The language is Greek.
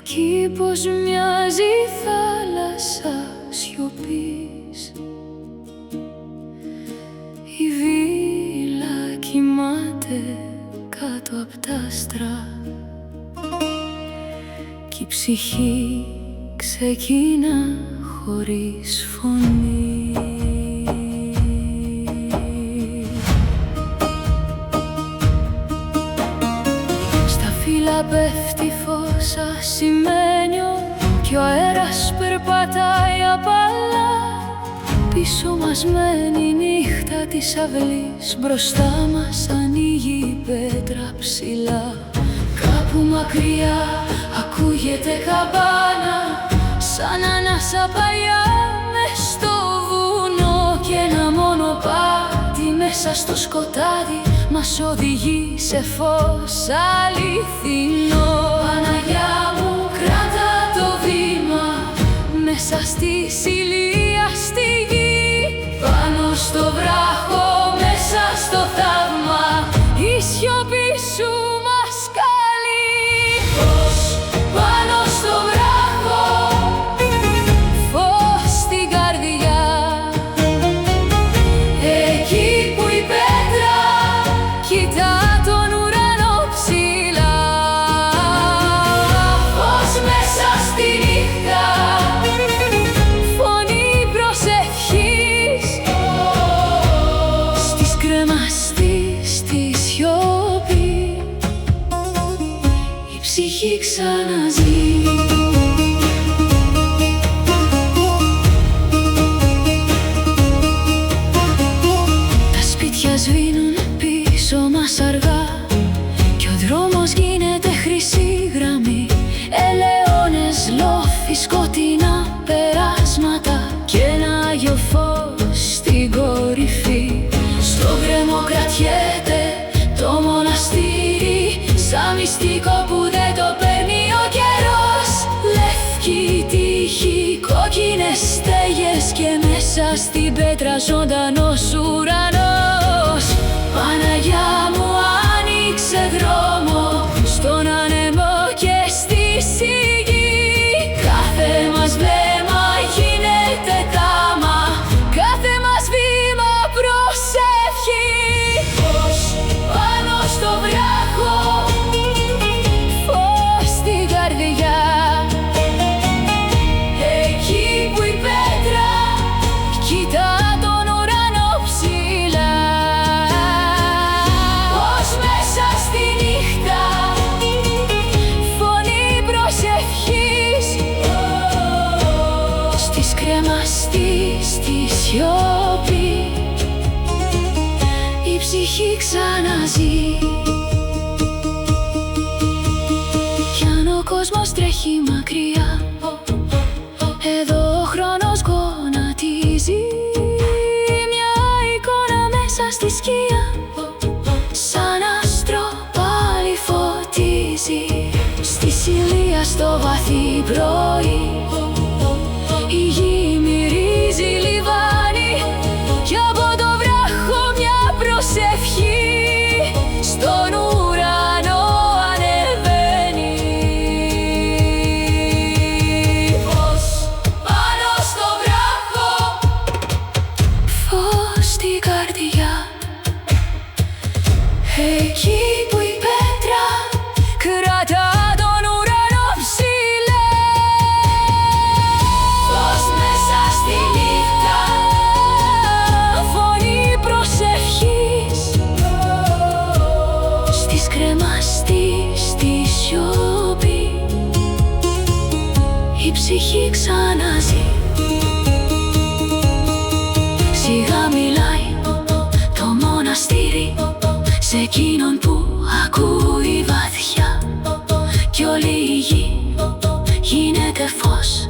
Εκεί πως μοιάζει η θάλασσα σιωπής, η βίλα κοιμάται κάτω απ' τα άστρα κι η ψυχή ξεκινά χωρίς φωνή. Στα φύλλα πέφτει φως ασημένιο κι ο αέρας περπατάει απαλά. Πίσω μας μένει η νύχτα της αυλής, μπροστά μας ανοίγει η πέτρα ψηλά. Κάπου μακριά ακούγεται καμπάνα, σαν ανάσα παλιά μες στο βουνό, κι ένα μονοπάτι μέσα στο σκοτάδι μας οδηγεί σε φως αληθινό. Παναγιά μου, κράτα το βήμα μέσα στη σιλία στη γη, πάνω στο βράχο μέσα στο θαύμα η σιωπή σου μας καλεί. Φως πάνω στο βράχο, φως στην καρδιά, εκεί που η πέτρα κοιτά τον ουρανό ψηλά. Φως μέσα στη νύχτα, φωνή προσευχής, στις κρεμαστής στη σιωπή η ψυχή ξαναζεί. Τα σπίτια σβήνουν πίσω μας αργά κι ο δρόμος γίνεται χρυσή γραμμή. Ελαιώνες, λόφοι, σκοτεινά περάσματα κι ένα άγιο φως στην κορυφή. Στο γκρεμό κρατιέται το μοναστήρι, σαν μυστικό που δεν το παίρνει ο καιρός. Λευκή τύχη, κόκκινες στέγες και μέσα στην πέτρα ζωντανός ουρανός. Παναγιά μου, άνοιξε δρόμο στον άνεμο και στη σιγή. Κάθε μας βλέμμα γίνεται τάμα, κάθε μας βήμα προσευχή. Φως πάνω στο βράχο, φως στην καρδιά, εκεί που η πέτρα κοιτά τον ουρανό ψηλά. Φως μέσα στη νύχτα, φωνή προσευχής, στις κρεμαστής στη σιωπή η ψυχή ξαναζεί. Κι αν ο κόσμος τρέχει μακριά, εδώ ο χρόνος γονατίζει. Μια εικόνα μέσα στη σκιά, σαν άστρο πάλι φωτίζει. Στη σιλία στο βαθύ πρωί η γη μυρίζει λιβάνι κι από το βράχο μια προσευχή στον ουρανό ανεβαίνει. Φως πάνω στο βράχο, φως στην καρδιά, εκεί που η πέτρα κρατά τον ουρανό ψηλά. Φως μέσα στη νύχτα, φωνή προσευχής, στις κρεμαστής στη σιωπή η ψυχή ξαναζεί. Σιγά μιλάει το μοναστήρι σε εκείνον που ακούει βαθιά, κι όλη η γη γίνεται φως